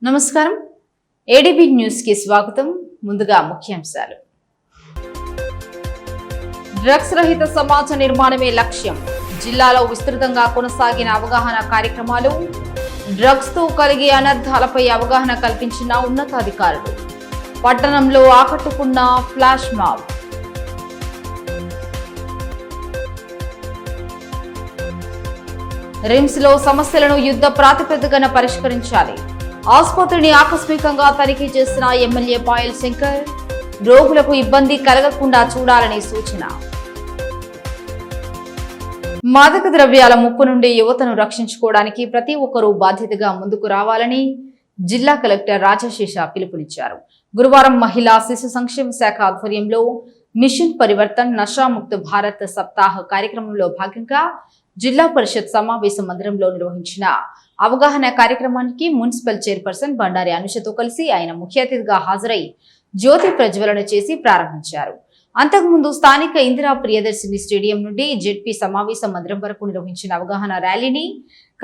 నమస్కారం ADB news కి స్వాగతం. ముందుగా ముఖ్యాంశాలు. డ్రగ్స్ రహిత సమాజ నిర్మాణమే లక్ష్యం. జిల్లాలో విస్తృతంగా కొనసాగిన అవగాహన కార్యక్రమాలు. డ్రగ్స్ తో కలిగే అనర్థాలపై అవగాహన కల్పించిన ఉన్నతాధికారులు. పట్టణంలో ఆకట్టుకున్న ఫ్లాష్ మాబ్. రిమ్స్ లో సమస్యలను యుద్ధ ప్రాతిపదికన పరిష్కరించాలి. ఆసుపత్రిని ఆకస్మికంగా తనిఖీ చేసిన ఎమ్మెల్యే పాయల్ శంకర్. రోగులకు ఇబ్బంది కలగకుండా చూడాలని సూచన. మాదక ద్రవ్యాల ముప్పు నుండి యువతను రక్షించుకోవడానికి ప్రతి ఒక్కరూ బాధ్యతగా ముందుకు రావాలని జిల్లా కలెక్టర్ రాజశేష పిలుపునిచ్చారు. గురువారం మహిళా శిశు సంక్షేమ శాఖ ఆధ్వర్యంలో మిషన్ పరివర్తన్ నషాముక్త భారత్ సప్తాహ్ కార్యక్రమంలో భాగంగా జిల్లా పరిషత్ సమావేశ మందిరంలో నిర్వహించిన అవగాహన కార్యక్రమానికి మున్సిపల్ చైర్పర్సన్ బండారి అనుషతో కలిసి ఆయన ముఖ్య అతిథిగా హాజరై జ్యోతి ప్రజ్వలన చేసి ప్రారంభించారు. అంతకుముందు స్థానిక ఇందిరా ప్రియదర్శిని స్టేడియం నుండి జెడ్పీ సమావేశ మందిరం వరకు నిర్వహించిన అవగాహన ర్యాలీని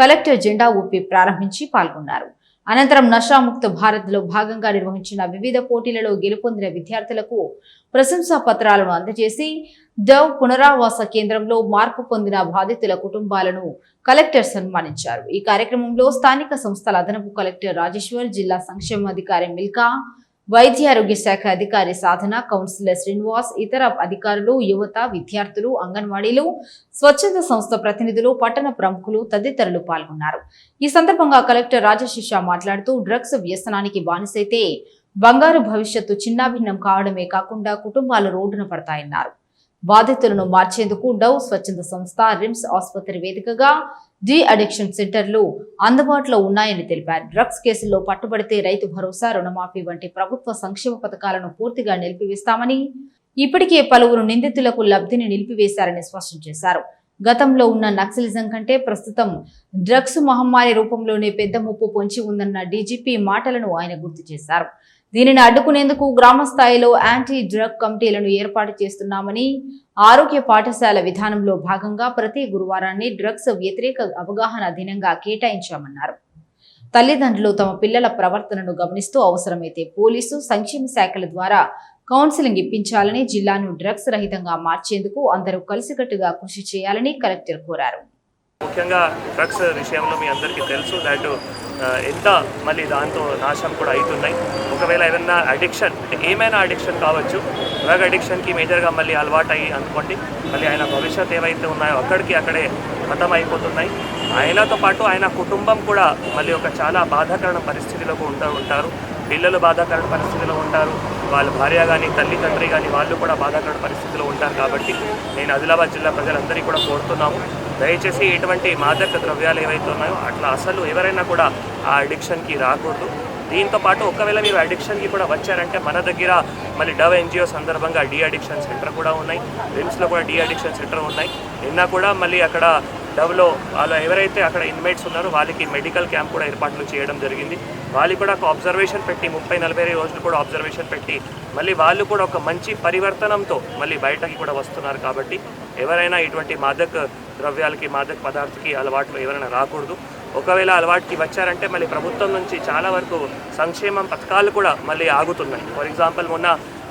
కలెక్టర్ జెండా ఊపి ప్రారంభించి పాల్గొన్నారు. అనంతరం నషాముక్త భారత్ లో భాగంగా నిర్వహించిన వివిధ పోటీలలో గెలుపొందిన విద్యార్థులకు ప్రశంసా పత్రాలను అందజేసి డవ్ పునరావాస కేంద్రంలో మార్పు పొందిన బాధితుల కుటుంబాలను కలెక్టర్ సన్మానించారు. ఈ కార్యక్రమంలో స్థానిక సంస్థల అదనపు కలెక్టర్ రాజేశ్వర్, జిల్లా సంక్షేమాధికారి మిల్కా, వైద్యారోగ్య శాఖ అధికారి సాధన, కౌన్సిలర్ శ్రీనివాస్, ఇతర అధికారులు, యువత, విద్యార్థులు, అంగన్వాడీలు, స్వచ్ఛంద సంస్థ ప్రతినిధులు, పట్టణ ప్రముఖులు తదితరులు పాల్గొన్నారు. ఈ సందర్భంగా కలెక్టర్ రాజశేష మాట్లాడుతూ డ్రగ్స్ వ్యసనానికి బానిసైతే బంగారు భవిష్యత్తు చిన్నాభిన్నం కావడమే కాకుండా కుటుంబాలు రోడ్డున పడతాయన్నారు. బాధితులను మార్చేందుకు డవ్ స్వచ్ఛంద సంస్థ, రిమ్స్ ఆసుపత్రి వేదికగా డి అడిక్షన్ సెంటర్లు అందుబాటులో ఉన్నాయని తెలిపారు. డ్రగ్స్ కేసుల్లో పట్టుబడితే రైతు భరోసా, రుణమాఫీ వంటి ప్రభుత్వ సంక్షేమ పథకాలను పూర్తిగా నిలిపివేస్తామని, ఇప్పటికే పలువురు నిందితులకు లబ్ధిని నిలిపివేశారని స్పష్టం చేశారు. గతంలో ఉన్న నక్సలిజం కంటే ప్రస్తుతం డ్రగ్స్ మహమ్మారి రూపంలోనే పెద్ద ముప్పు పొంచి ఉందన్న డీజీపీ మాటలను ఆయన గుర్తు చేశారు. దీనిని అడ్డుకునేందుకు గ్రామ స్థాయిలో యాంటీ డ్రగ్ కమిటీలను ఏర్పాటు చేస్తున్నామని, ఆరోగ్య పాఠశాల విధానంలో భాగంగా ప్రతి గురువారాన్ని డ్రగ్స్ వ్యతిరేక అవగాహన దినంగా కేటాయించామన్నారు. తల్లిదండ్రులు తమ పిల్లల ప్రవర్తనను గమనిస్తూ అవసరమైతే పోలీసు, సంక్షేమ శాఖల ద్వారా కౌన్సిలింగ్ ఇప్పించాలని, జిల్లాను డ్రగ్స్ రహితంగా మార్చేందుకు అందరూ కలిసికట్టుగా కృషి చేయాలని కలెక్టర్ కోరారు. ముఖ్యంగా డ్రగ్స్ విషయంలో మీ అందరికీ తెలుసు దాటు ఎంత మళ్ళీ దాంతో నాశనం కూడా అవుతున్నాయి. ఒకవేళ ఏదైనా అడిక్షన్ అంటే ఏమైనా అడిక్షన్ కావచ్చు, డ్రగ్ అడిక్షన్కి మేజర్గా మళ్ళీ అలవాటు అయ్యి అనుకోండి, మళ్ళీ ఆయన భవిష్యత్ ఏవైతే ఉన్నాయో అక్కడే ఖతం అయిపోతున్నాయి. ఆయనతో పాటు ఆయన కుటుంబం కూడా మళ్ళీ ఒక చాలా బాధాకరణ పరిస్థితిలో ఉంటారు. పిల్లలు బాధాకరణ పరిస్థితిలో ఉంటారు, వాళ్ళ భార్య కానీ తల్లి తండ్రి కానీ వాళ్ళు కూడా బాధాకరణ పరిస్థితిలో ఉంటారు. కాబట్టి నేను ఆదిలాబాద్ జిల్లా ప్రజలందరికీ కూడా కోరుతున్నాము, దయచేసి ఎటువంటి మాదక ద్రవ్యాలు ఏవైతే ఉన్నాయో అట్లా అసలు ఎవరైనా కూడా ఆ అడిక్షన్కి రాకూడదు. దీంతో పాటు ఒకవేళ మీరు అడిక్షన్కి కూడా వచ్చారంటే మన దగ్గర మళ్ళీ డవ్ ఎన్జిఓ సందర్భంగా డి అడిక్షన్ సెంటర్ కూడా ఉన్నాయి, రిమ్స్లో కూడా డి అడిక్షన్ సెంటర్ ఉన్నాయి. నిన్న కూడా మళ్ళీ అక్కడ డవ్లో వాళ్ళు ఎవరైతే అక్కడ ఇన్మేట్స్ ఉన్నారో వాళ్ళకి మెడికల్ క్యాంప్ కూడా ఏర్పాట్లు చేయడం జరిగింది. వాళ్ళు కూడా ఒక అబ్జర్వేషన్ పెట్టి 30-40 రోజులు కూడా అబ్జర్వేషన్ పెట్టి మళ్ళీ వాళ్ళు కూడా ఒక మంచి పరివర్తనంతో మళ్ళీ బయటకి కూడా వస్తున్నారు. కాబట్టి ఎవరైనా ఇటువంటి మాదక ద్రవ్యాలకి, మాదక పదార్థాలకి అలవాట్లు ఎవరైనా రాకూడదు. ఒకవేళ అలవాటుకి వచ్చారంటే మళ్ళీ ప్రభుత్వం నుంచి చాలా వరకు సంక్షేమ పథకాలు కూడా మళ్ళీ ఆగుతున్నాయి. ఫర్ ఎగ్జాంపుల్ మొన్న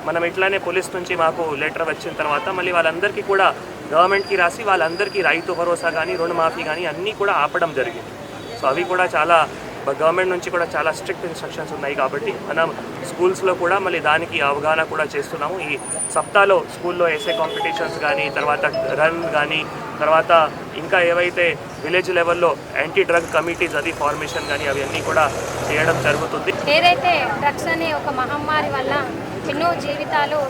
మనం ఇట్లానే పోలీస్ నుంచి మాకు లెటర్ వచ్చిన తర్వాత మళ్ళీ వాళ్ళందరికీ కూడా గవర్నమెంట్కి రాసి వాళ్ళందరికీ రైతు భరోసా కానీ, రుణమాఫీ కానీ అన్నీ కూడా ఆపడం జరిగింది. సో అవి కూడా చాలా గవర్నమెంట్ నుంచి కూడా చాలా స్ట్రిక్ట్ ఇన్స్ట్రక్షన్స్ ఉన్నాయి. కాబట్టి మనం స్కూల్స్లో కూడా మళ్ళీ దానికి అవగాహన కూడా చేస్తున్నాము. ఈ సప్తాలో స్కూల్లో ఎస్ఏ కాంపిటీషన్స్ కానీ, తర్వాత రన్ కానీ, తర్వాత ఇంకా ఏవైతే విలేజ్ లెవెల్లో యాంటీ డ్రగ్ కమిటీస్ అది ఫార్మేషన్ కానీ అవన్నీ కూడా చేయడం జరుగుతుంది. ఏదైతే డ్రగ్స్ అనే ఒక మహమ్మారి వల్ల ఎన్నో జీవితాలు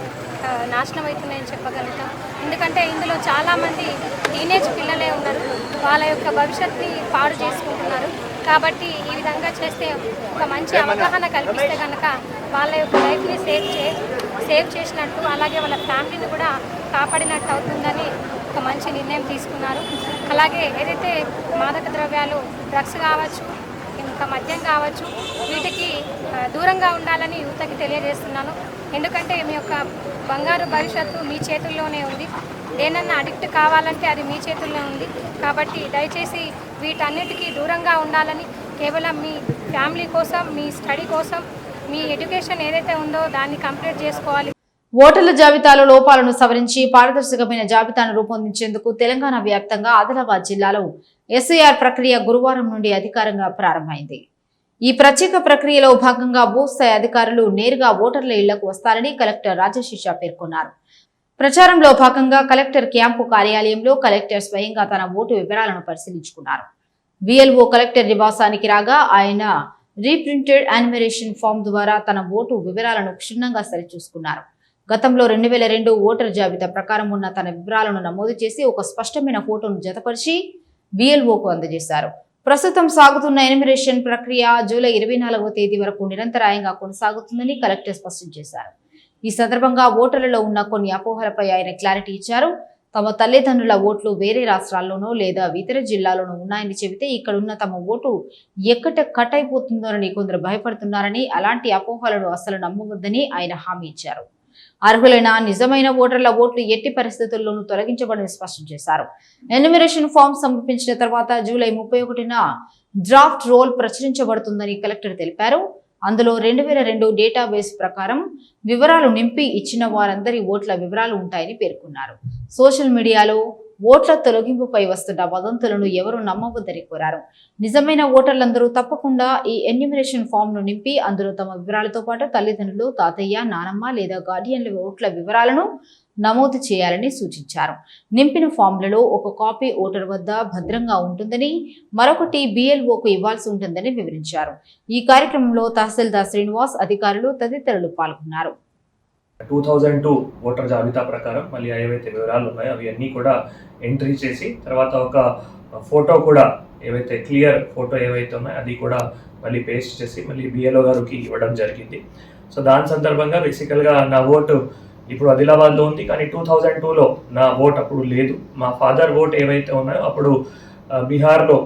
నాశనం అవుతున్నాయని చెప్పగలుగుతాం. ఎందుకంటే ఇందులో చాలామంది టీనేజ్ పిల్లలే ఉన్నారు, వాళ్ళ యొక్క భవిష్యత్తుని పాడు చేసుకుంటున్నారు. కాబట్టి ఈ విధంగా చేస్తే ఒక మంచి అవగాహన కల్పిస్తే కనుక వాళ్ళ యొక్క లైఫ్ని సేవ్ చేసినట్టు, అలాగే వాళ్ళ ఫ్యామిలీని కూడా కాపాడినట్టు అవుతుందని ఒక మంచి నిర్ణయం తీసుకున్నారు. అలాగే ఏదైతే మాదక ద్రవ్యాలు, డ్రగ్స్ కావచ్చు, ఇంకా మద్యం కావచ్చు, వీటికి దూరంగా ఉండాలని యువతకి తెలియజేస్తున్నాను. ఎందుకంటే మీ యొక్క బంగారు భవిష్యత్తు మీ చేతుల్లోనే ఉంది. దేనన్నా అడిక్ట్ కావాలంటే అది మీ చేతుల్లో ఉంది. కాబట్టి దయచేసి వీటన్నిటికీ దూరంగా ఉండాలని, కేవలం మీ ఫ్యామిలీ కోసం, మీ స్టడీ కోసం, మీ ఎడ్యుకేషన్ ఏదైతే ఉందో దాన్ని కంప్లీట్ చేసుకోవాలి. ఓటర్ల జాబితాలో లోపాలను సవరించి పారదర్శకమైన జాబితాను రూపొందించేందుకు తెలంగాణ వ్యాప్తంగా ఆదిలాబాద్ జిల్లాలో ఎస్ఐఆర్ ప్రక్రియ గురువారం నుండి అధికారికంగా ప్రారంభమైంది. ఈ ప్రత్యేక ప్రక్రియలో భాగంగా బూత్స్థాయి అధికారులు నేరుగా ఓటర్ల ఇళ్లకు వస్తారని కలెక్టర్ రాజశేష పేర్కొన్నారు. ప్రచారంలో భాగంగా కలెక్టర్ క్యాంపు కార్యాలయంలో కలెక్టర్ స్వయంగా తన ఓటు వివరాలను పరిశీలించుకున్నారు. బిఎల్ఓ కలెక్టర్ నివాసానికి రాగా ఆయన రీప్రింటెడ్ యానిమరేషన్ ఫామ్ ద్వారా తన ఓటు వివరాలను క్షుణ్ణంగా సరిచూసుకున్నారు. గతంలో 2002 ఓటర్ జాబితా ప్రకారం ఉన్న తన వివరాలను నమోదు చేసి ఒక స్పష్టమైన ఫోటోను జతపరిచి బిఎల్ఓకు అందజేశారు. ప్రస్తుతం సాగుతున్న ఎనిమిరేషన్ ప్రక్రియ జూలై 24వ తేదీ వరకు నిరంతరాయంగా కొనసాగుతుందని కలెక్టర్ స్పష్టం చేశారు. ఈ సందర్భంగా ఓటర్లలో ఉన్న కొన్ని అపోహలపై ఆయన క్లారిటీ ఇచ్చారు. తమ తల్లిదండ్రుల ఓట్లు వేరే రాష్ట్రాల్లోనో లేదా ఇతర జిల్లాల్లోనూ ఉన్నాయని చెబితే ఇక్కడున్న తమ ఓటు ఎక్కడ కట్ అయిపోతుందోనని కొందరు భయపడుతున్నారని, అలాంటి అపోహలను అస్సలు నమ్మవద్దని ఆయన హామీ ఇచ్చారు. అర్హులైన నిజమైన ఓటర్ల ఓట్లు ఎట్టి పరిస్థితుల్లోనూ తొలగించబడని స్పష్టం చేశారు. ఎన్యూమరేషన్ ఫామ్ సమర్పించిన తర్వాత జూలై 31న డ్రాఫ్ట్ రోల్ ప్రచురించబడుతుందని కలెక్టర్ తెలిపారు. అందులో 2002 డేటాబేస్ ప్రకారం వివరాలు నింపి ఇచ్చిన వారందరి ఓట్ల వివరాలు ఉంటాయని పేర్కొన్నారు. సోషల్ మీడియాలో ఓట్ల తొలగింపుపై వస్తున్న వదంతులను ఎవరూ నమ్మవద్దని కోరారు. నిజమైన ఓటర్లందరూ తప్పకుండా ఈ ఎన్యూమరేషన్ ఫామ్ ను నింపి అందులో తమ వివరాలతో పాటు తల్లిదండ్రులు, తాతయ్య, నానమ్మ లేదా గార్డియన్ల ఓట్ల వివరాలను నమోదు చేయాలని సూచించారు. నింపిన ఫామ్లలో ఒక కాపీ ఓటర్ వద్ద భద్రంగా ఉంటుందని, మరొకటి బిఎల్ఓకు ఇవ్వాల్సి ఉంటుందని వివరించారు. ఈ కార్యక్రమంలో తహసీల్దార్ శ్రీనివాస్, అధికారులు తదితరులు పాల్గొన్నారు. 2002 ఓటర్ జాబితా ప్రకారం మళ్ళీ ఏవైతే వివరాలు ఉన్నాయో అవి అన్నీ కూడా ఎంట్రీ చేసి తర్వాత ఒక ఫోటో కూడా ఏవైతే క్లియర్ ఫోటో ఏవైతే ఉన్నాయో అది కూడా మళ్ళీ పేస్ట్ చేసి మళ్ళీ బిఎల్ఓ గారికి ఇవ్వడం జరిగింది. సో దాని సందర్భంగా బేసికల్గా నా ఓటు ఇప్పుడు ఆదిలాబాద్లో ఉంది, కానీ 2002లో నా ఓట్ అప్పుడు లేదు. మా ఫాదర్ ఓట్ ఏవైతే ఉన్నాయో అప్పుడు బీహార్లో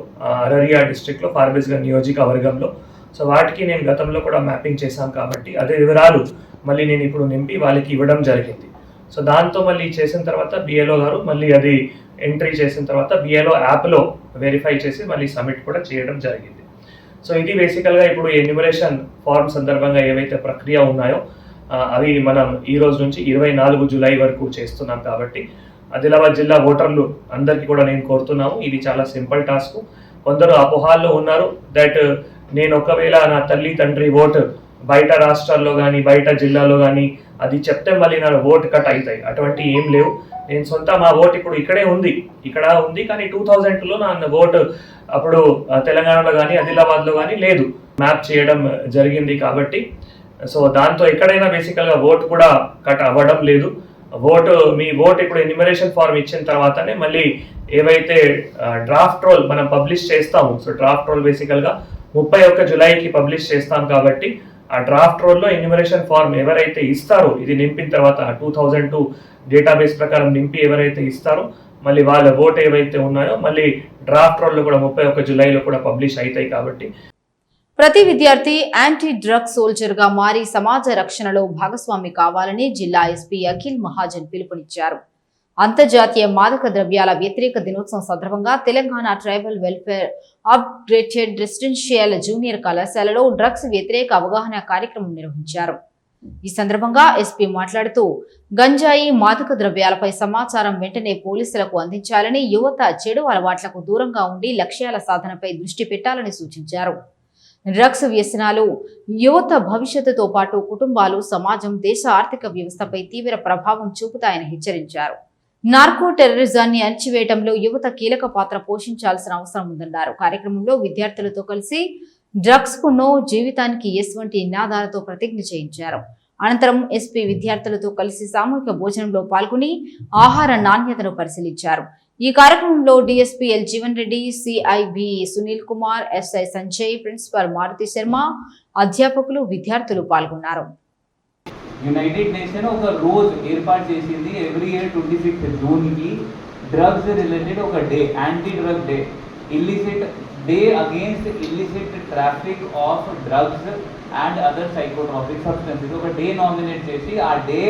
అరరియా డిస్ట్రిక్ట్లో ఫార్బిస్గంజ్ నియోజకవర్గంలో. సో వాటికి నేను గతంలో కూడా మ్యాపింగ్ చేశాను కాబట్టి అదే వివరాలు మళ్ళీ నేను ఇప్పుడు నింపి వాళ్ళకి ఇవ్వడం జరిగింది. సో దాంతో మళ్ళీ చేసిన తర్వాత బిఎల్ఓ గారు మళ్ళీ అది ఎంట్రీ చేసిన తర్వాత బిఎల్ఓ యాప్లో వెరిఫై చేసి మళ్ళీ సబ్మిట్ కూడా చేయడం జరిగింది. సో ఇది బేసికల్గా ఇప్పుడు ఎన్యూమరేషన్ ఫార్మ్ సందర్భంగా ఏవైతే ప్రక్రియ ఉన్నాయో అవి మనం ఈ రోజు నుంచి 24 జూలై వరకు చేస్తున్నాం. కాబట్టి ఆదిలాబాద్ జిల్లా ఓటర్లు అందరికీ కూడా నేను కోరుతున్నాము, ఇది చాలా సింపుల్ టాస్క్. కొందరు అపోహాల్లో ఉన్నారు దట్ నేను ఒకవేళ నా తల్లి తండ్రి ఓటు బయట రాష్ట్రాల్లో కానీ బయట జిల్లాలో కానీ అది చెప్తే మళ్ళీ నా ఓటు కట్ అవుతాయి. అటువంటి ఏం లేవు. నేను సొంత మా ఓటు ఇప్పుడు ఇక్కడ ఉంది, కానీ 2002లో నా ఓటు అప్పుడు తెలంగాణలో కానీ ఆదిలాబాద్లో కానీ లేదు, మ్యాప్ చేయడం జరిగింది. కాబట్టి సో దాంతో ఎక్కడైనా బేసికల్గా ఓటు కూడా కట్ అవ్వడం లేదు. మీ ఓటు ఇప్పుడు ఎన్యూమరేషన్ ఫార్మ్ ఇచ్చిన తర్వాతనే మళ్ళీ ఏవైతే డ్రాఫ్ట్ రోల్ మనం పబ్లిష్ చేస్తాము. సో డ్రాఫ్ట్ రోల్ బేసికల్గా 31 జూలైకి పబ్లిష్ చేస్తాం. కాబట్టి ఆ డ్రాఫ్ట్ రోల్లో ఎన్యూమరేషన్ ఫార్మ్ ఎవరైతే ఇస్తారో ఇది నింపిన తర్వాత 2002 డేటాబేస్ ప్రకారం నింపి ఎవరైతే ఇస్తారో మళ్ళీ వాళ్ళ ఓట్ ఏవైతే ఉన్నాయో మళ్ళీ డ్రాఫ్ట్ రోల్లో కూడా 31 జూలైలో కూడా పబ్లిష్ అవుతాయి. కాబట్టి ప్రతి విద్యార్థి యాంటీ డ్రగ్ సోల్జర్ గా మారి సమాజ రక్షణలో భాగస్వామి కావాలని జిల్లా ఎస్పీ అఖిల్ మహాజన్ పిలుపునిచ్చారు. అంతర్జాతీయ మాదక ద్రవ్యాల వ్యతిరేక దినోత్సవం సందర్భంగా Telangana tribal welfare upgraded residential junior కళాశాలలో డ్రగ్స్ వ్యతిరేక అవగాహన కార్యక్రమం నిర్వహించారు. ఈ సందర్భంగా ఎస్పీ మాట్లాడుతూ గంజాయి, మాదక ద్రవ్యాలపై సమాచారం వెంటనే పోలీసులకు అందించాలని, యువత చెడు అలవాట్లకు దూరంగా ఉండి లక్ష్యాల సాధనపై దృష్టి పెట్టాలని సూచించారు. డ్రగ్స్ వ్యసనాలు యువత భవిష్యత్తుతో పాటు కుటుంబాలు, సమాజం, దేశ ఆర్థిక వ్యవస్థపై తీవ్ర ప్రభావం చూపుతాయని హెచ్చరించారు. నార్కో టెర్రరిజాన్ని అణచివేయడంలో యువత కీలక పాత్ర పోషించాల్సిన అవసరం ఉందన్నారు. కార్యక్రమంలో విద్యార్థులతో కలిసి డ్రగ్స్ కు నో, జీవితానికి ఎస్ వంటి నినాదాలతో ప్రతిజ్ఞ చేయించారు. అనంతరం ఎస్పీ విద్యార్థులతో కలిసి సామూహిక భోజనంలో పాల్గొని ఆహార నాణ్యతను పరిశీలించారు. ఈ కార్యక్రమంలో DSP L Jeevan Reddy, CIB Sunil Kumar, SI Sanjay, principal Maruthi Sharma, అధ్యాపకులు, విద్యార్థులు పాల్గొన్నారు. యునైటెడ్ నేషన్ ఒక రోజు ఏర్పాటు చేసింది. ఎవ్రీ ఇయర్ 26 జూన్కి డ్రగ్స్ రిలేటెడ్ ఒక day, anti drug day. illicit day against illicit traffic of drugs and other psychotropic substances. ఒక డే నామినేట్ చేసి ఆ డే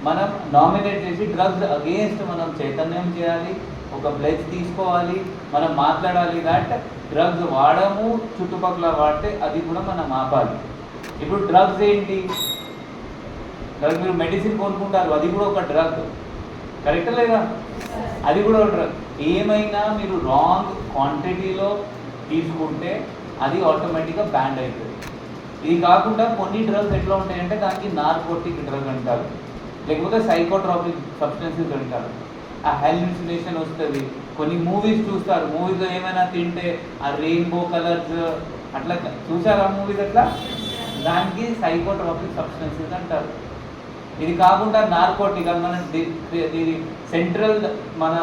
మనం నామినేట్ చేసి డ్రగ్స్ అగేన్స్ట్ మనం చైతన్యం చేయాలి, ఒక ప్లెజ్ తీసుకోవాలి, మనం మాట్లాడాలి దట్ డ్రగ్స్ వాడము, చుట్టుపక్కల వాడితే అది కూడా మనం ఆపాలి. ఇప్పుడు డ్రగ్స్ ఏంటి? డ్రగ్ మీరు మెడిసిన్ కొనుక్కుంటారు, అది కూడా ఒక డ్రగ్, కరెక్ట్ లేదా? అది కూడా ఒక డ్రగ్. ఏమైనా మీరు రాంగ్ క్వాంటిటీలో తీసుకుంటే అది ఆటోమేటిక్గా బ్యాన్ అవుతుంది. ఇది కాకుండా కొన్ని డ్రగ్స్ ఎట్లా ఉంటాయంటే దానికి నార్కోటిక్ డ్రగ్ అంటారు, లేకపోతే సైకోట్రాపిక్ సబ్స్టెన్సెస్ అంటారు. ఆ హాల్యూసినేషన్ వస్తుంది. కొన్ని మూవీస్ చూస్తారు, మూవీస్లో ఏమైనా తింటే ఆ రెయిన్బో కలర్స్ అట్లా చూసారు, ఆ మూవీస్ అట్లా, దానికి సైకోట్రాపిక్ సబ్స్టెన్సెస్ అంటారు. ఇది కాకుండా నార్కోటిక్ అది మన ఇది సెంట్రల్ మన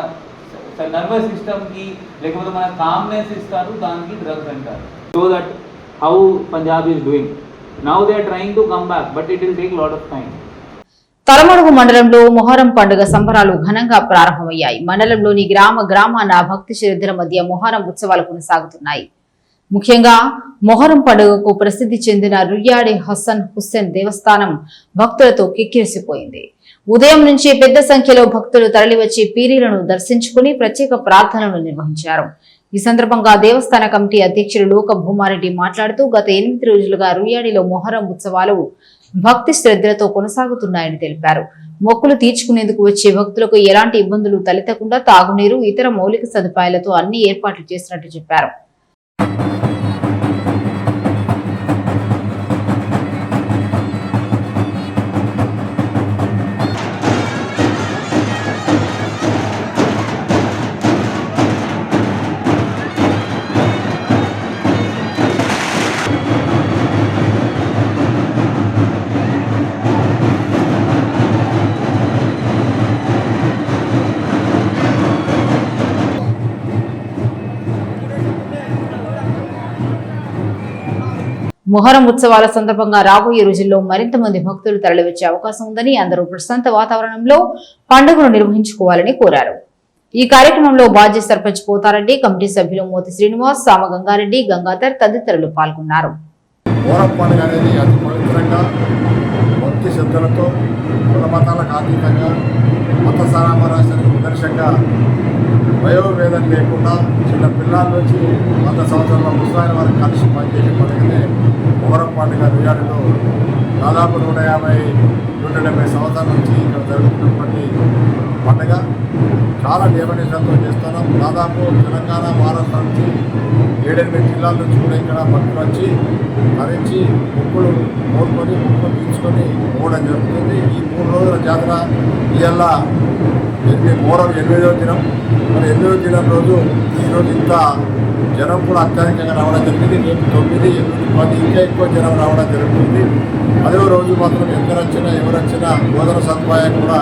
నర్వస్ సిస్టమ్కి లేకపోతే మన కామ్నెస్ ఇస్తారు, దానికి డ్రగ్స్ అంటారు. So that how Punjab is doing now, they are trying to come back, but it will take lot of time. Talamadugu మండలంలో మొహరం పండుగ సంబరాలు ఘనంగా ప్రారంభమయ్యాయి. మండలంలోని గ్రామాన భక్తి శ్రద్ధల మధ్య మొహరం ఉత్సవాలు కొనసాగుతున్నాయి. ముఖ్యంగా మొహరం పండుగకు ప్రసిద్ధి చెందిన రుయ్యాడి హసన్ హుస్సేన్ దేవస్థానం భక్తులతో కిక్కిరిసిపోయింది. ఉదయం నుంచి పెద్ద సంఖ్యలో భక్తులు తరలివచ్చి పీరీలను దర్శించుకుని ప్రత్యేక ప్రార్థనలు నిర్వహించారు. ఈ సందర్భంగా దేవస్థాన కమిటీ అధ్యక్షులు లోక భూమారెడ్డి మాట్లాడుతూ గత 8 రోజులుగా రుయ్యాడిలో మొహరం ఉత్సవాలు భక్తి శ్రద్ధలతో కొనసాగుతున్నాయని తెలిపారు. మొక్కులు తీర్చుకునేందుకు వచ్చే భక్తులకు ఎలాంటి ఇబ్బందులు తలెత్తకుండా తాగునీరు, ఇతర మౌలిక సదుపాయాలతో అన్ని ఏర్పాట్లు చేసినట్టు చెప్పారు. మొహరం ఉత్సవాల సందర్భంగా రాబోయే రోజుల్లో మరింత మంది భక్తులు తరలివచ్చే అవకాశం ఉందని, అందరూ ప్రశాంత వాతావరణంలో పండుగను నిర్వహించుకోవాలని కోరారు. ఈ కార్యక్రమంలో మాజీ సర్పంచ్ పోతారెడ్డి, కమిటీ సభ్యులు మోతి శ్రీనివాస్, సామ గంగారెడ్డి, గంగాధర్ తదితరులు పాల్గొన్నారు. మొహరం పండుగ అనేది అతి పవిత్రంగా భక్తి శ్రద్ధలతో కుల మతాలకు అతీతంగా మత సామరస్యానికి నిదర్శనంగా వయోవేదం లేకుండా చిన్న పిల్లల నుంచి 100 సంవత్సరాల ముసలాయిన వరకు కలిసి పనిచేసే పండుగనే మొహరం పండుగ. రుయ్యాడిలో దాదాపు 150-170 సంవత్సరాల నుంచి ఇక్కడ జరుగుతున్నటువంటి పండుగ చాలా నియమనిష్టంతో చేస్తున్నాం. దాదాపు తెలంగాణ, మహారాష్ట్ర నుంచి 7-8 జిల్లాల నుంచి కూడా ఇక్కడ భక్తులు వచ్చి ధరించి మొక్కులు కోరుకొని మొక్కులు తీర్చుకొని పోవడం జరుగుతుంది. ఈ 3 రోజుల జాతర ఇవాళ మొహరం 8వ దినం. మరి 8వ దినం రోజు ఈరోజు ఇంత జనం కూడా అత్యధికంగా రావడం జరిగింది. రేపు 9, 8, 10 ఇంకా ఎక్కువ జనం రావడం జరుగుతుంది. 10వ రోజు మాత్రం ఎవరొచ్చినా బోధన సదుపాయం కూడా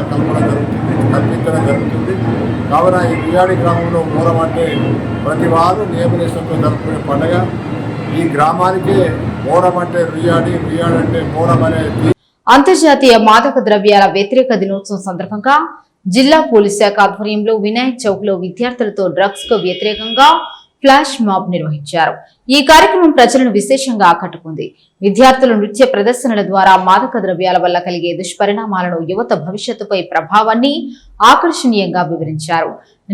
కల్పించడం జరుగుతుంది. కావున ఈ రుయ్యాడి గ్రామంలో మొహరం అంటే ప్రతి వారు నియమనిష్టంతో జరుపుకునే పండుగ. ఈ గ్రామానికే మొహరం అంటే రుయ్యాడి, రుయ్యాడి అంటే మొహరం అనే. అంతర్జాతీయ మాదక ద్రవ్యాల వ్యతిరేక దినోత్సవం సందర్భంగా జిల్లా పోలీస్ శాఖ ఆధ్వర్యంలో వినాయక్ చౌక్ లో విద్యార్థులతో డ్రగ్స్ కు వ్యతిరేకంగా ఫ్లాష్ మాబ్ నిర్వహించారు. ఈ కార్యక్రమం ప్రజలను విశేషంగా ఆకట్టుకుంది. విద్యార్థుల నృత్య ప్రదర్శనల ద్వారా మాదక ద్రవ్యాల వల్ల కలిగే దుష్పరిణామాలను, యువత భవిష్యత్తుపై ప్రభావాన్ని ఆకర్షణీయంగా వివరించారు.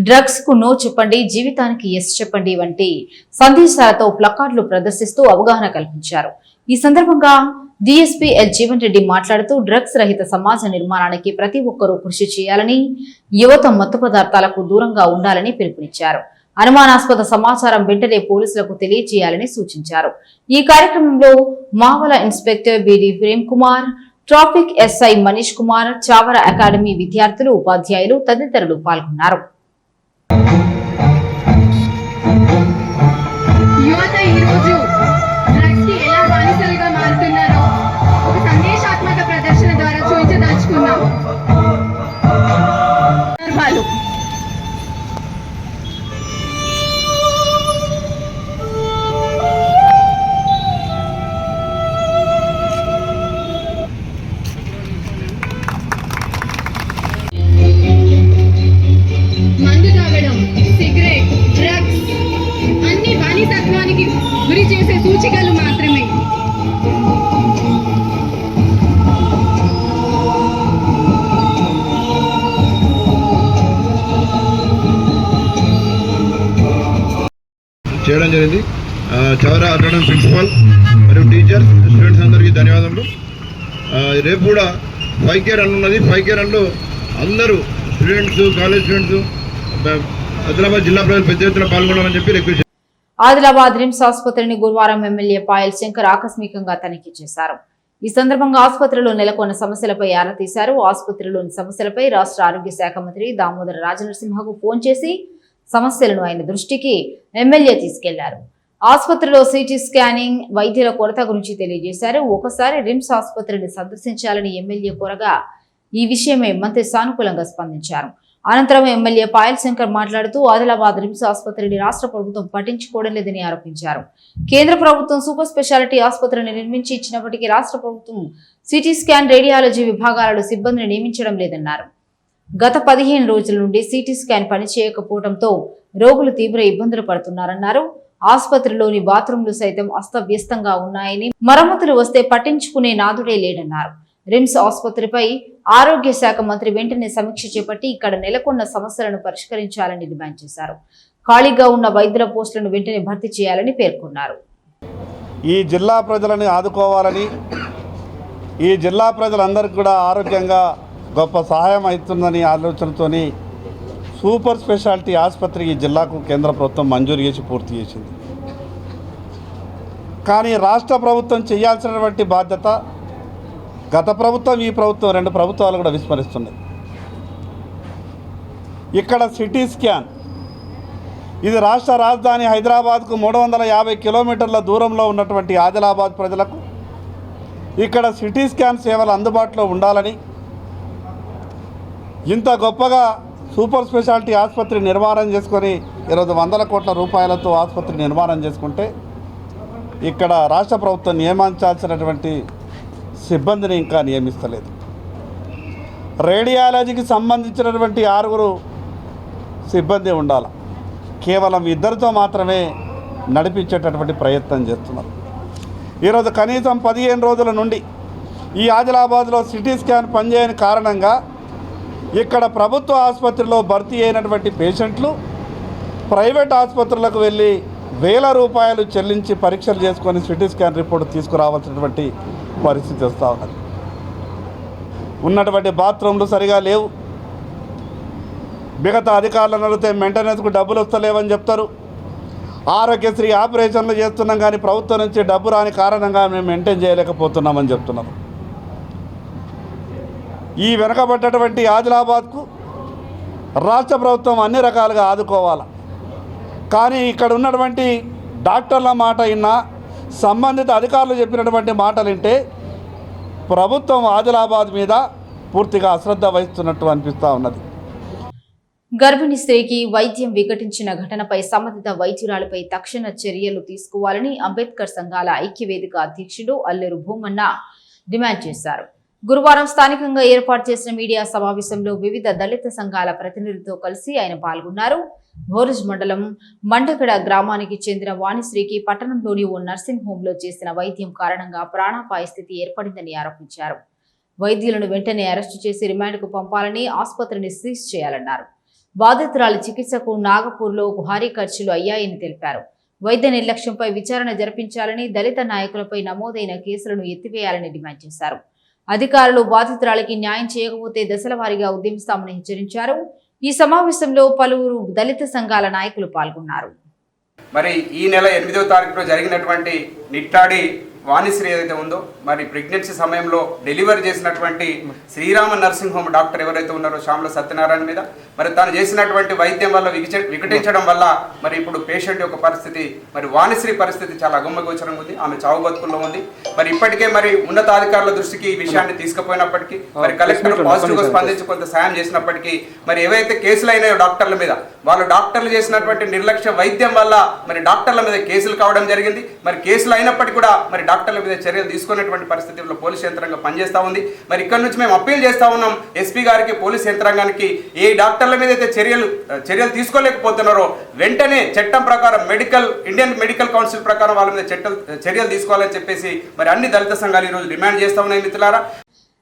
డ్రగ్స్ కు నో చెప్పండి, జీవితానికి ఎస్ చెప్పండి వంటి సందేశాలతో ప్లకార్డులు ప్రదర్శిస్తూ అవగాహన కల్పించారు. ఈ సందర్భంగా డీఎస్పీ ఎల్ జీవన్ రెడ్డి మాట్లాడుతూ డ్రగ్స్ రహిత సమాజ నిర్మాణానికి ప్రతి ఒక్కరూ కృషి చేయాలని, యువత మత్తు పదార్థాలకు దూరంగా ఉండాలని పిలుపునిచ్చారు. అనుమానాస్పద సమాచారం వెంటనే పోలీసులకు తెలియజేయాలని సూచించారు. ఈ కార్యక్రమంలో Mavala inspector BD Prem Kumar, traffic SI Manish Kumar, Chavara academy విద్యార్థులు, ఉపాధ్యాయులు తదితరులు పాల్గొన్నారు. చేయడం జరిగింది. చౌరా అటడం ప్రిన్సిపల్ మరియు టీచర్స్ స్టూడెంట్స్ అందరికీ ధన్యవాదములు. రేపు కూడా 5K రన్ ఉన్నది. 5K రన్లో అందరూ స్టూడెంట్స్, కాలేజ్ స్టూడెంట్స్, ఆదిలాబాద్ జిల్లా ప్రజలు పెద్ద ఎత్తున పాల్గొనాలని చెప్పి రిక్వెస్ట్. ఆదిలాబాద్ రిమ్స్ ఆసుపత్రిని గురువారం ఎమ్మెల్యే పాయల్ శంకర్ ఆకస్మికంగా తనిఖీ చేశారు. ఈ సందర్భంగా ఆసుపత్రిలో నెలకొన్న సమస్యలపై ఆరా తీశారు. ఆసుపత్రిలోని సమస్యలపై రాష్ట్ర ఆరోగ్య శాఖ మంత్రి దామోదర రాజనరసింహకు ఫోన్ చేసి సమస్యలను ఆయన దృష్టికి ఎమ్మెల్యే తీసుకెళ్లారు. ఆసుపత్రిలో సిటీ స్కానింగ్, వైద్యుల కొరత గురించి తెలియజేశారు. ఒకసారి రిమ్స్ ఆసుపత్రిని సందర్శించాలని ఎమ్మెల్యే కోరగా ఈ విషయమై మంత్రి సానుకూలంగా స్పందించారు. అనంతరం ఎమ్మెల్యే పాయల్ శంకర్ మాట్లాడుతూ ఆదిలాబాద్ రిమ్స్ ఆసుపత్రిని రాష్ట్ర ప్రభుత్వం పట్టించుకోవడం లేదని ఆరోపించారు. కేంద్ర ప్రభుత్వం సూపర్ స్పెషాలిటీ ఆసుపత్రిని నిర్మించి ఇచ్చినప్పటికీ రాష్ట్ర ప్రభుత్వం సిటీ స్కాన్, రేడియాలజీ విభాగాలలో సిబ్బందిని నియమించడం లేదన్నారు. గత 15 రోజుల నుండి సిటీ స్కాన్ పనిచేయకపోవడంతో రోగులు తీవ్ర ఇబ్బందులు పడుతున్నారన్నారు. ఆసుపత్రిలోని బాత్రూంలు సైతం అస్తవ్యస్తంగా ఉన్నాయని, మరమ్మతులు వస్తే పట్టించుకునే నాదుడే లేడన్నారు. రిమ్స్ ఆసుపత్రిపై ఆరోగ్య శాఖ మంత్రి వెంటనే సమీక్ష చేపట్టి ఇక్కడ నెలకొన్న సమస్యలను పరిష్కరించాలని డిమాండ్ చేశారు. ఖాళీగా ఉన్న వైద్యుల పోస్టులను వెంటనే భర్తీ చేయాలని పేర్కొన్నారు. ఈ జిల్లా ప్రజలను ఆదుకోవాలని, ఈ జిల్లా ప్రజలందరికీ కూడా ఆరోగ్యంగా గొప్ప సహాయం అవుతుందని ఆలోచనతోని సూపర్ స్పెషాలిటీ ఆసుపత్రి ఈ జిల్లాకు కేంద్ర ప్రభుత్వం మంజూరు చేసి పూర్తి చేసింది. కానీ రాష్ట్ర ప్రభుత్వం చేయాల్సినటువంటి బాధ్యత గత ప్రభుత్వం, ఈ ప్రభుత్వం, 2 ప్రభుత్వాలు కూడా విస్మరిస్తున్నాయి. ఇక్కడ సిటీ స్కాన్, ఇది రాష్ట్ర రాజధాని హైదరాబాద్కు 350 కిలోమీటర్ల దూరంలో ఉన్నటువంటి ఆదిలాబాద్ ప్రజలకు ఇక్కడ సిటీ స్కాన్ సేవలు అందుబాటులో ఉండాలని, ఇంత గొప్పగా సూపర్ స్పెషాలిటీ ఆసుపత్రి నిర్మాణం చేసుకొని 100 కోట్ల రూపాయలతో ఆసుపత్రి నిర్మాణం చేసుకుంటే ఇక్కడ రాష్ట్ర ప్రభుత్వం నియమించాల్సినటువంటి సిబ్బందిని ఇంకా నియమిస్తలేదు. రేడియాలజీకి సంబంధించినటువంటి 6 సిబ్బంది ఉండాలి. కేవలం 2తో మాత్రమే నడిపించేటటువంటి ప్రయత్నం చేస్తున్నారు. ఈరోజు కనీసం 15 రోజుల నుండి ఈ ఆదిలాబాద్లో సిటీ స్కాన్ పనిచేయని కారణంగా ఇక్కడ ప్రభుత్వ ఆసుపత్రిలో భర్తీ అయినటువంటి పేషెంట్లు ప్రైవేట్ ఆసుపత్రులకు వెళ్ళి ₹1000 చెల్లించి పరీక్షలు చేసుకొని సిటీ స్కాన్ రిపోర్ట్ తీసుకురావాల్సినటువంటి పరిస్థితి వస్తూ ఉన్నది. ఉన్నటువంటి బాత్రూమ్లు సరిగా లేవు. మిగతా అధికారులను అడిగితే మెయింటెనెన్స్కు డబ్బులు వస్తలేవని చెప్తారు. ఆరోగ్యశ్రీ ఆపరేషన్లు చేస్తున్నాం కానీ ప్రభుత్వం నుంచి డబ్బు రాని కారణంగా మేము మెయింటైన్ చేయలేకపోతున్నామని చెప్తున్నారు. ఈ వెనుకబడ్డటువంటి ఆదిలాబాద్కు రాష్ట్ర ప్రభుత్వం అన్ని రకాలుగా ఆదుకోవాలి. కానీ ఇక్కడ ఉన్నటువంటి డాక్టర్ల మాట విన్నా, సంబంధిత అధికారులు చెప్పినటువంటి మాటలు వింటే ప్రభుత్వం ఆదిలాబాద్ మీద పూర్తిగా అశ్రద్ధ వహిస్తున్నట్టు అనిపిస్తూ ఉన్నది. గర్భిణీ స్త్రీకి వైద్యం వికటించిన ఘటనపై సంబంధిత వైద్యురాలపై తక్షణ చర్యలు తీసుకోవాలని అంబేద్కర్ సంఘాల ఐక్యవేదిక అధ్యక్షుడు అల్లెరు భూమన్న డిమాండ్ చేశారు. గురువారం స్థానికంగా ఏర్పాటు చేసిన మీడియా సమావేశంలో వివిధ దళిత సంఘాల ప్రతినిధులతో కలిసి ఆయన పాల్గొన్నారు. భోరుజ్ మండలం మండగడ గ్రామానికి చెందిన వాణిశ్రీకి పట్టణంలోని ఓ నర్సింగ్ హోంలో చేసిన వైద్యం కారణంగా ప్రాణాపాయ స్థితి ఏర్పడిందని ఆరోపించారు. వైద్యులను వెంటనే అరెస్టు చేసి రిమాండ్కు పంపాలని, ఆసుపత్రిని సీజ్ చేయాలన్నారు. బాధితురాలి చికిత్సకు నాగపూర్లో భారీ ఖర్చులు అయ్యాయని తెలిపారు. వైద్య నిర్లక్ష్యంపై విచారణ జరిపించాలని, దళిత నాయకులపై నమోదైన కేసులను ఎత్తివేయాలని డిమాండ్ చేశారు. అధికారులు బాధితురాలికి న్యాయం చేయకపోతే దశల వారీగా ఉద్యమిస్తామని హెచ్చరించారు. ఈ సమావేశంలో పలువురు దళిత సంఘాల నాయకులు పాల్గొన్నారు. మరి ఈ నెల 8వ తారీఖులో జరిగినటువంటి నిట్టాడి వాణిశ్రీ ఏదైతే ఉందో, మరి ప్రెగ్నెన్సీ సమయంలో డెలివరీ చేసినటువంటి శ్రీరామ నర్సింగ్ హోమ్ డాక్టర్ ఎవరైతే ఉన్నారో శ్యామల సత్యనారాయణ మీద మరి తాను చేసినటువంటి వైద్యం వల్ల వికటించడం వల్ల మరి ఇప్పుడు పేషెంట్ యొక్క పరిస్థితి, మరి వాణిశ్రీ పరిస్థితి చాలా అగమ్యగోచరంగా ఉంది. ఆమె చావు బతుకుల్లో ఉంది. మరి ఇప్పటికే మరి ఉన్నతాధికారుల దృష్టికి ఈ విషయాన్ని తీసుకుపోయినప్పటికీ, మరి కలెక్టర్ పాజిటివ్గా స్పందించి కొంత సాయం చేసినప్పటికీ, మరి ఏవైతే కేసులు అయినాయో డాక్టర్ల మీద, వాళ్ళు డాక్టర్లు చేసినటువంటి నిర్లక్ష్య వైద్యం వల్ల మరి డాక్టర్ల మీద కేసులు కావడం జరిగింది. మరి కేసులు అయినప్పటికీ కూడా మరి డాక్టర్ల మీద చర్యలు తీసుకునేటువంటి పరిస్థితుల్లో పోలీస్ యంత్రాంగం పనిచేస్తూ ఉంది. మరి ఇక్కడ నుంచి మేము అప్పీల్ చేస్తూ ఉన్నాం ఎస్పీ గారికి, పోలీస్ యంత్రాంగానికి, ఏ డాక్టర్ల మీద అయితే చర్యలు తీసుకోలేకపోతున్నారో వెంటనే చట్టం ప్రకారం ఇండియన్ మెడికల్ కౌన్సిల్ ప్రకారం వాళ్ళ మీద చర్యలు తీసుకోవాలని చెప్పేసి మరి అన్ని దళిత సంఘాలు ఈరోజు డిమాండ్ చేస్తూ ఉన్నాయి. మిత్రులారా,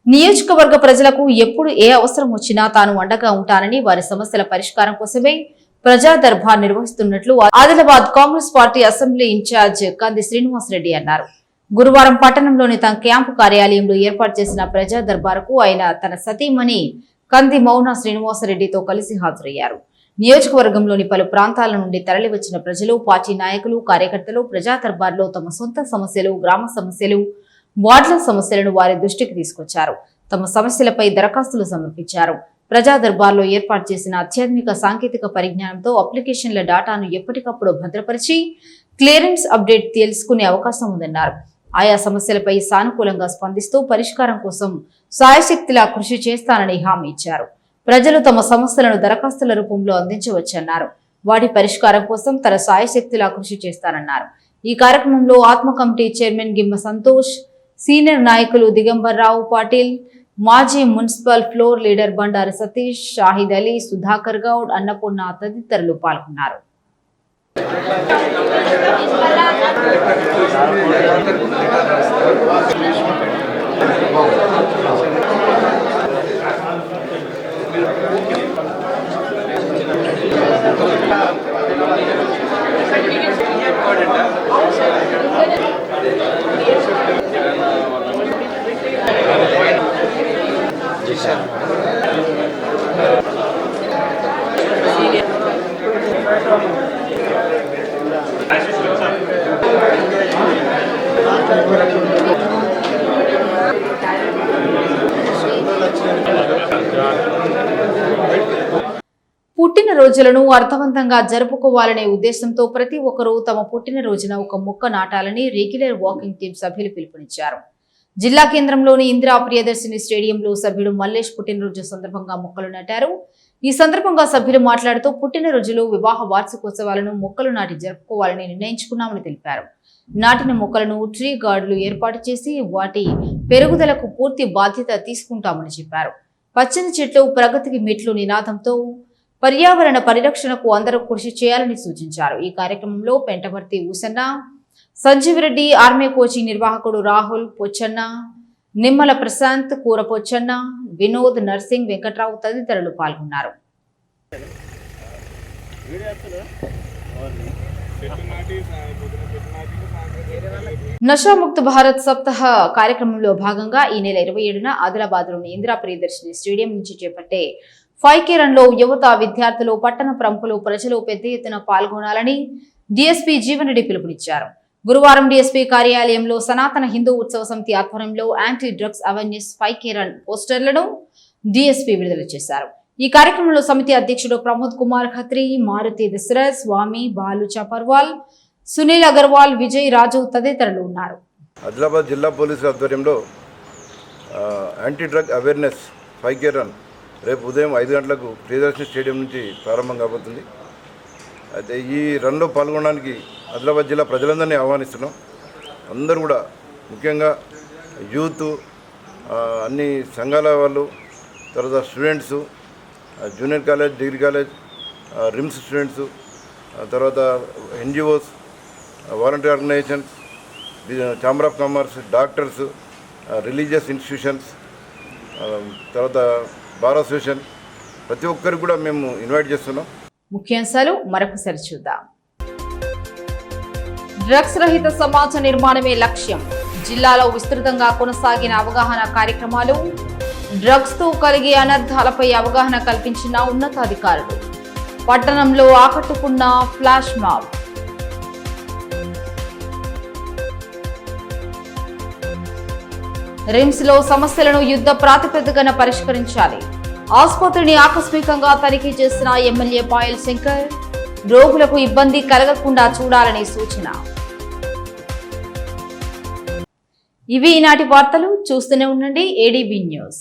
నియోజకవర్గ ప్రజలకు ఎప్పుడు ఏ అవసరం వచ్చినా తాను అండగా ఉంటానని, వారి సమస్యల పరిష్కారం కోసమే ప్రజా దర్బార్ నిర్వహిస్తున్నట్లు Adilabad Congress party assembly incharge Kandi Srinivasareddy అన్నారు. గురువారం పట్టణంలోని తన క్యాంపు కార్యాలయంలో ఏర్పాటు చేసిన ప్రజా దర్బారుకు ఆయన తన సతీమణి కంది మౌన శ్రీనివాసరెడ్డితో కలిసి హాజరయ్యారు. నియోజకవర్గంలోని పలు ప్రాంతాల నుండి తరలివచ్చిన ప్రజలు, పార్టీ నాయకులు, కార్యకర్తలు ప్రజా దర్బార్లో తమ సొంత సమస్యలు, గ్రామ సమస్యలు, వార్డుల సమస్యలను వారి దృష్టికి తీసుకొచ్చారు. తమ సమస్యలపై దరఖాస్తులు సమర్పించారు. ప్రజా దర్బార్లో ఏర్పాటు చేసిన అత్యాధునిక సాంకేతిక పరిజ్ఞానంతో అప్లికేషన్ల డాటాను ఎప్పటికప్పుడు భద్రపరిచి క్లియరెన్స్ అప్డేట్ తెలుసుకునే అవకాశం ఉందన్నారు. ఆయా సమస్యలపై సానుకూలంగా స్పందిస్తూ పరిష్కారం కోసం సాయశక్తిలా కృషి చేస్తానని హామీ ఇచ్చారు. ప్రజలు తమ సమస్యలను దరఖాస్తుల రూపంలో అందించవచ్చన్నారు. వాటి పరిష్కారం కోసం తన సాయశక్తిలా కృషి చేస్తానన్నారు. ఈ కార్యక్రమంలో ఆత్మ committee chairman Gimma Santosh, senior నాయకులు దిగంబర్ రావు పాటిల్, మాజీ municipal floor leader Bandari Satish, Shahid Ali, Sudhakar Goud, Annapurna తదితరులు పాల్గొన్నారు. పుట్టినరోజులను అర్థవంతంగా జరుపుకోవాలనే ఉద్దేశంతో ప్రతి ఒక్కరూ తమ పుట్టినరోజున ఒక మొక్క నాటాలని రెగ్యులర్ వాకింగ్ టీం సభ్యులు పిలుపునిచ్చారు. జిల్లా కేంద్రంలోని ఇందిరా ప్రియదర్శిని స్టేడియంలో సభ్యుడు మల్లేష్ పుట్టినరోజు సందర్భంగా మొక్కలు నాటారు. ఈ సందర్భంగా సభ్యులు మాట్లాడుతూ పుట్టినరోజులు, వివాహ వార్షికోత్సవాలను మొక్కలు నాటి జరుపుకోవాలని నిర్ణయించుకున్నామని తెలిపారు. నాటిన మొక్కలను ట్రీ గార్డులు ఏర్పాటు చేసి వాటి పెరుగుదలకు పూర్తి బాధ్యత తీసుకుంటామని చెప్పారు. పచ్చని చెట్లు ప్రగతికి మెట్లు నినాదంతో పర్యావరణ పరిరక్షణకు అందరూ కృషి చేయాలని సూచించారు. ఈ కార్యక్రమంలో పెంటవర్తి ఊసన్న, సంజీవరెడ్డి, ఆర్మీ కోచింగ్ నిర్వాహకుడు రాహుల్, పొచ్చన్న, నిమ్మల ప్రశాంత్, కూర పొచ్చన్న, వినోద్, నర్సింగ్, వెంకట్రావు తదితరులు పాల్గొన్నారు. నషాముక్త భారత్ సప్తాహ కార్యక్రమంలో భాగంగా ఈ నెల 27న ఆదిలాబాద్లోని ఇందిరా ప్రియదర్శిని స్టేడియం నుంచి చేపట్టే 5K రన్ లో యువత, విద్యార్థులు, పట్టణ ప్రముఖులు, ప్రజలు పెద్ద ఎత్తున పాల్గొనాలని డీఎస్పీ జీవన్ రెడ్డి పిలుపునిచ్చారు. గురువారం డీఎస్పీ కార్యాలయంలో సనాతన హిందూ ఉత్సవ సమితి ఆధ్వర్యంలో anti drugs awareness 5K run పోస్టర్లను డీఎస్పీ విడుదల చేశారు. ఈ కార్యక్రమంలో సమితి అధ్యక్షుడు ప్రమోద్ కుమార్ ఖత్రి, మారుతి దశరథ్, స్వామి, బాలు చాపర్వాల్, సునీల్ అగర్వాల్, విజయ్, రాజు తదితరులు ఉన్నారు. ఆదిలాబాద్ జిల్లా పోలీసుల ఆధ్వర్యంలో anti drug awareness 5K run రేపు ఉదయం 5 గంటలకు ప్రియదర్శిని స్టేడియం నుంచి ప్రారంభం కాబోతుంది. అయితే ఈ రన్లో పాల్గొనడానికి ఆదిలాబాద్ జిల్లా ప్రజలందరినీ ఆహ్వానిస్తున్నాం. అందరూ కూడా ముఖ్యంగా యూత్, అన్ని సంఘాల వాళ్ళు, తర్వాత students, junior college, degree college, RIMS students, తర్వాత NGOs, volunteer organisations, chamber of commerce, doctors, religious institutions, తర్వాత బార్ అసోసియేషన్, ప్రతి ఒక్కరికి కూడా మేము ఇన్వైట్ చేస్తున్నాం. ముఖ్యాంశాలు మరొకసారి చూద్దాం. డ్రగ్స్ రహిత సమాజ నిర్మాణమే లక్ష్యం. జిల్లాలో విస్తృతంగా కొనసాగిన అవగాహన కార్యక్రమాలు. డ్రగ్స్ తో కలిగే అనర్థాలపై అవగాహన కల్పించిన ఉన్నతాధికారులు. పట్టణంలో ఆకట్టుకున్న ఫ్లాష్ మాబ్. రిమ్స్ లో సమస్యలను యుద్ధ ప్రాతిపదికన పరిష్కరించాలి. ఆసుపత్రిని ఆకస్మికంగా తనిఖీ చేసిన ఎమ్మెల్యే పాయల్ శంకర్. రోగులకు ఇబ్బంది కలగకుండా చూడాలని సూచన. ఇవి ఈనాటి వార్తలు. చూస్తూనే ఉండండి ADB న్యూస్.